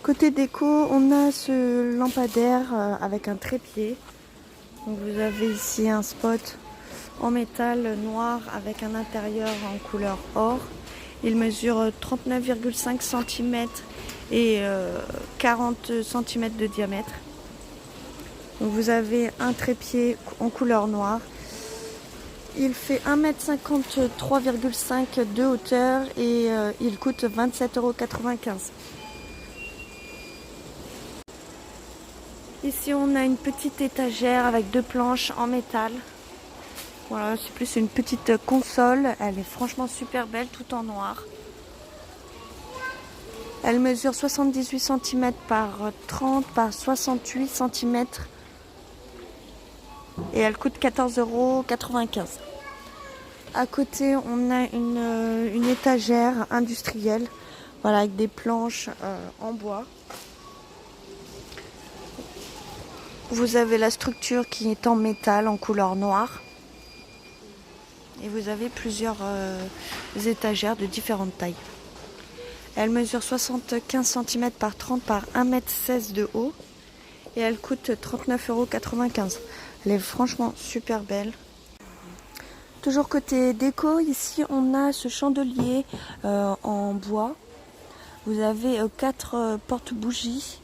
Côté déco, on a ce lampadaire avec un trépied. Donc vous avez ici un spot en métal noir avec un intérieur en couleur or. Il mesure 39,5 cm et 40 cm de diamètre. Donc vous avez un trépied en couleur noire. Il fait 1,53,5 m de hauteur et il coûte 27,95 €. Ici on a une petite étagère avec deux planches en métal. Voilà, c'est plus une petite console. Elle est franchement super belle, tout en noir. Elle mesure 78 cm par 30 par 68 cm. Et elle coûte 14,95 €. À côté, on a une étagère industrielle. Voilà, avec des planches en bois. Vous avez la structure qui est en métal, en couleur noire. Et vous avez plusieurs étagères de différentes tailles. Elle mesure 75 cm par 30 par 1,16 m de haut. Et elle coûte 39,95 €. Elle est franchement super belle. Toujours côté déco, ici on a ce chandelier en bois. Vous avez 4 porte-bougies.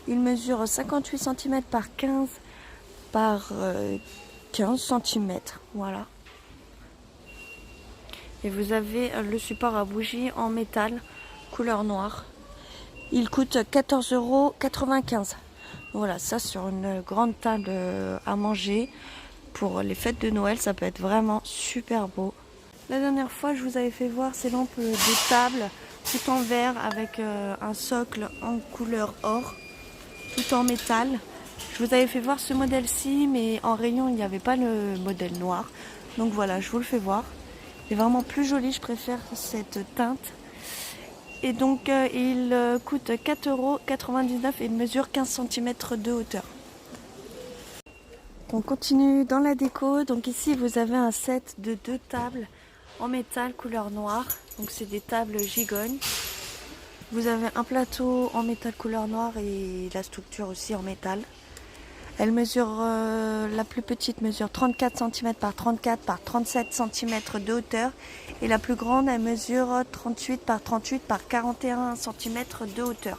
Il mesure 58 cm par 15 par 15 cm. Voilà. Et vous avez le support à bougie en métal, couleur noire. Il coûte 14,95 €. Voilà, ça sur une grande table à manger. Pour les fêtes de Noël, ça peut être vraiment super beau. La dernière fois, je vous avais fait voir ces lampes de table, tout en verre avec un socle en couleur or, tout en métal. Je vous avais fait voir ce modèle-ci, mais en rayon, il n'y avait pas le modèle noir. Donc voilà, je vous le fais voir. C'est vraiment plus joli, je préfère cette teinte. Et donc il coûte 4,99 € et il mesure 15 cm de hauteur. On continue dans la déco. Donc ici vous avez un set de 2 tables en métal couleur noire. Donc c'est des tables gigognes. Vous avez un plateau en métal couleur noire et la structure aussi en métal. Elle mesure, la plus petite mesure 34 cm par 34 par 37 cm de hauteur. Et la plus grande, elle mesure 38 par 38 par 41 cm de hauteur.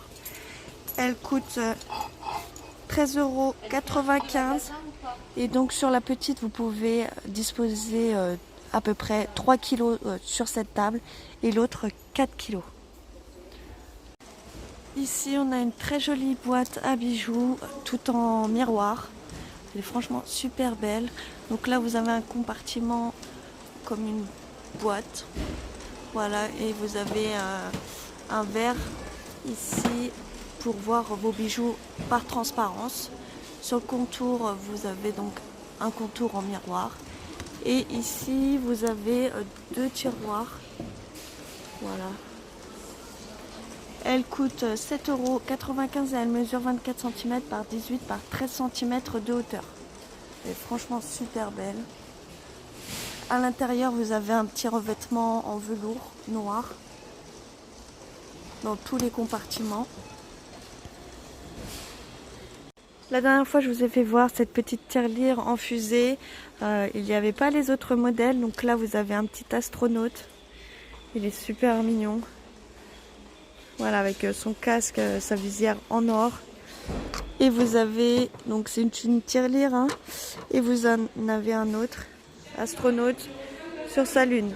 Elle coûte 13,95 €. Et donc sur la petite, vous pouvez disposer à peu près 3 kg sur cette table et l'autre 4 kg. Ici, on a une très jolie boîte à bijoux, tout en miroir. Elle est franchement super belle. Donc là, vous avez un compartiment comme une boîte. Voilà, et vous avez un verre ici pour voir vos bijoux par transparence. Sur le contour, vous avez donc un contour en miroir. Et ici, vous avez 2 tiroirs. Voilà. Elle coûte 7,95 € et elle mesure 24 cm par 18 par 13 cm de hauteur. Elle est franchement super belle. À l'intérieur, vous avez un petit revêtement en velours noir dans tous les compartiments. La dernière fois, je vous ai fait voir cette petite tirelire en fusée. Il n'y avait pas les autres modèles. Donc là, vous avez un petit astronaute. Il est super mignon. Voilà, avec son casque, sa visière en or. Et vous avez, donc c'est une tirelire, hein, et vous en avez un autre, astronaute, sur sa lune.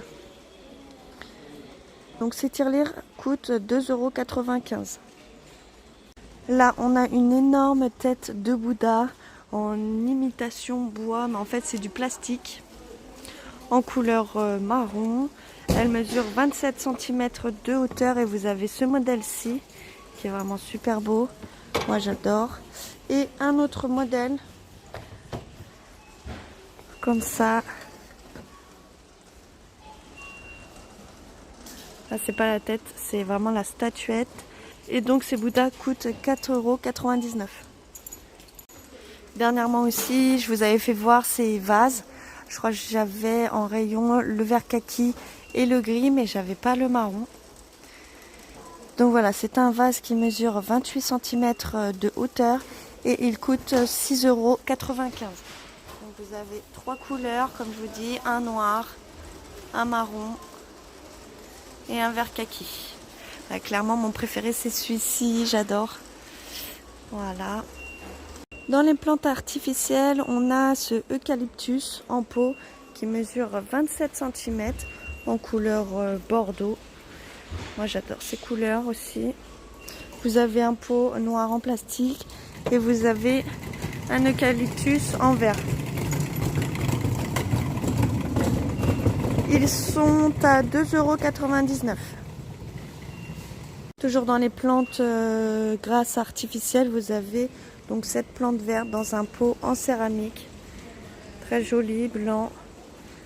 Donc ces tirelires coûtent 2,95 €. Là, on a une énorme tête de Bouddha en imitation bois, mais en fait c'est du plastique, en couleur marron. Elle mesure 27 cm de hauteur et vous avez ce modèle-ci qui est vraiment super beau. Moi j'adore. Et un autre modèle comme ça. Là c'est pas la tête, c'est vraiment la statuette. Et donc ces Bouddhas coûtent 4,99 €. Dernièrement aussi, je vous avais fait voir ces vases. Je crois que j'avais en rayon le vert kaki et le gris, mais j'avais pas le marron. Donc voilà, c'est un vase qui mesure 28 cm de hauteur et il coûte 6,95 €. Donc vous avez 3 couleurs, comme je vous dis, un noir, un marron et un vert kaki. Clairement, mon préféré, c'est celui-ci, j'adore. Voilà. Dans les plantes artificielles, on a ce eucalyptus en pot qui mesure 27 cm en couleur bordeaux. Moi, j'adore ces couleurs aussi. Vous avez un pot noir en plastique et vous avez un eucalyptus en verre. Ils sont à 2,99 €. Toujours dans les plantes grasses artificielles, vous avez donc cette plante verte dans un pot en céramique. Très jolie, blanc.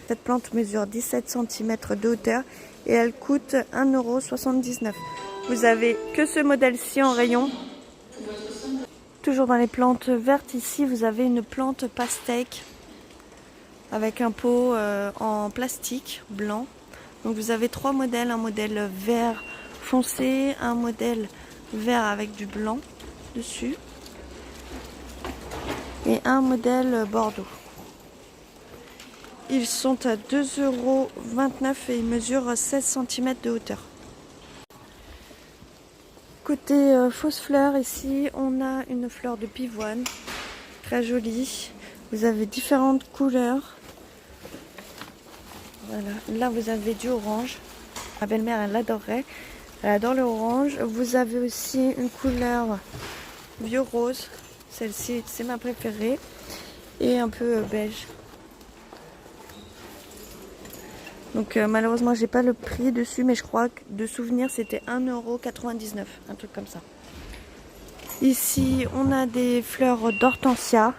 Cette plante mesure 17 cm de hauteur et elle coûte 1,79 €. Vous avez que ce modèle-ci en rayon. Toujours dans les plantes vertes, ici vous avez une plante pastèque avec un pot en plastique blanc. Donc vous avez 3 modèles, un modèle vert foncé, un modèle vert avec du blanc dessus et un modèle bordeaux. Ils sont à 2,29 € et ils mesurent 16 cm de hauteur. Côté fausse fleur, ici on a une fleur de pivoine très jolie. Vous avez différentes couleurs. Voilà. Là vous avez du orange. Ma belle-mère elle adorerait. Elle adore le orange. Vous avez aussi une couleur vieux rose. Celle-ci c'est ma préférée. Et un peu beige. Donc malheureusement j'ai pas le prix dessus, mais je crois que de souvenir c'était 1,99 €, un truc comme ça. Ici on a des fleurs d'hortensia.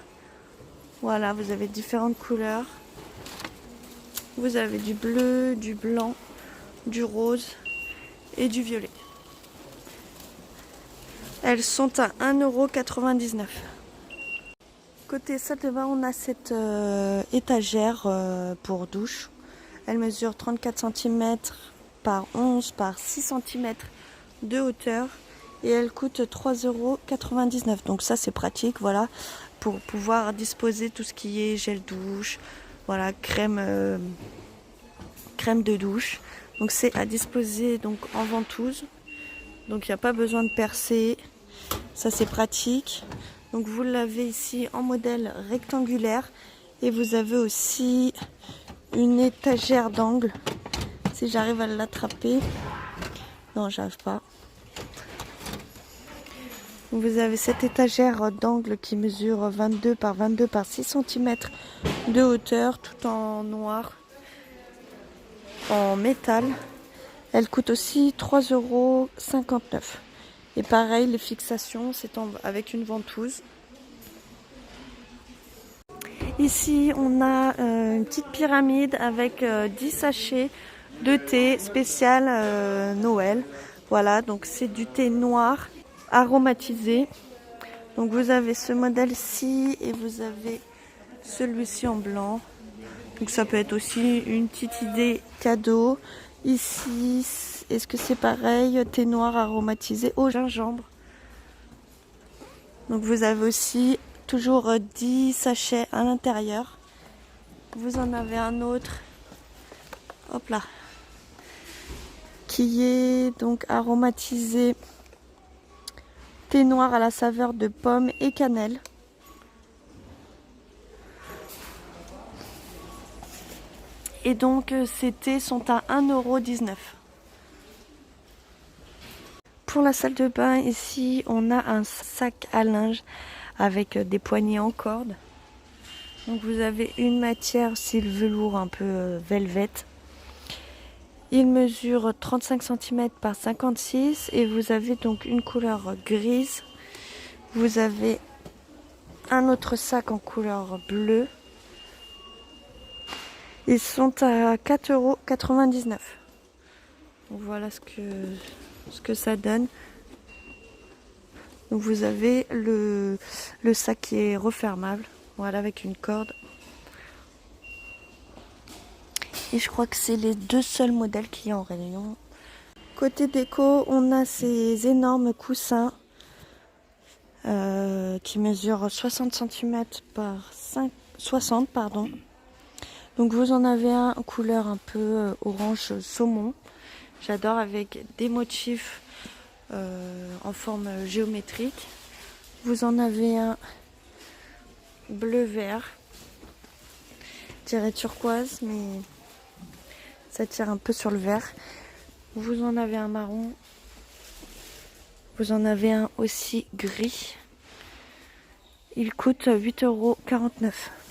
Voilà, vous avez différentes couleurs. Vous avez du bleu, du blanc, du rose et du violet. Elles sont à 1,99 €. Côté salle de bain, on a cette étagère pour douche. Elle mesure 34 cm par 11 par 6 cm de hauteur et elle coûte 3,99 €. Donc ça c'est pratique, voilà, pour pouvoir disposer tout ce qui est gel douche, voilà, crème de douche. Donc c'est à disposer donc en ventouse. Donc il n'y a pas besoin de percer. Ça c'est pratique. Donc vous l'avez ici en modèle rectangulaire et vous avez aussi une étagère d'angle, si j'arrive à l'attraper. Non, j'arrive pas. Vous avez cette étagère d'angle qui mesure 22 par 22 par 6 cm de hauteur, tout en noir, en métal. Elle coûte aussi 3,59 €. Et pareil, les fixations, c'est avec une ventouse. Ici, on a une petite pyramide avec 10 sachets de thé spécial Noël. Voilà, donc c'est du thé noir aromatisé. Donc vous avez ce modèle-ci et vous avez celui-ci en blanc. Donc ça peut être aussi une petite idée cadeau. Ici, est-ce que c'est pareil? Thé noir aromatisé au gingembre. Donc vous avez aussi toujours 10 sachets à l'intérieur. Vous en avez un autre, hop là, qui est donc aromatisé thé noir à la saveur de pomme et cannelle. Et donc ces thés sont à 1,19 €. Pour la salle de bain, ici on a un sac à linge avec des poignées en corde. Donc vous avez une matière style velours un peu velvet. Il mesure 35 cm par 56 et vous avez donc une couleur grise. Vous avez un autre sac en couleur bleue. Ils sont à 4,99 €. Donc voilà ce que ça donne. Donc vous avez le sac qui est refermable, voilà, avec une corde. Et je crois que c'est les deux seuls modèles qu'il y a en rayon. Côté déco, on a ces énormes coussins qui mesurent 60 cm par 60, pardon. Donc vous en avez un en couleur un peu orange saumon. J'adore, avec des motifs en forme géométrique. Vous en avez un bleu-vert, je dirais turquoise, mais ça tire un peu sur le vert. Vous en avez un marron. Vous en avez un aussi gris. Il coûte 8,49 €.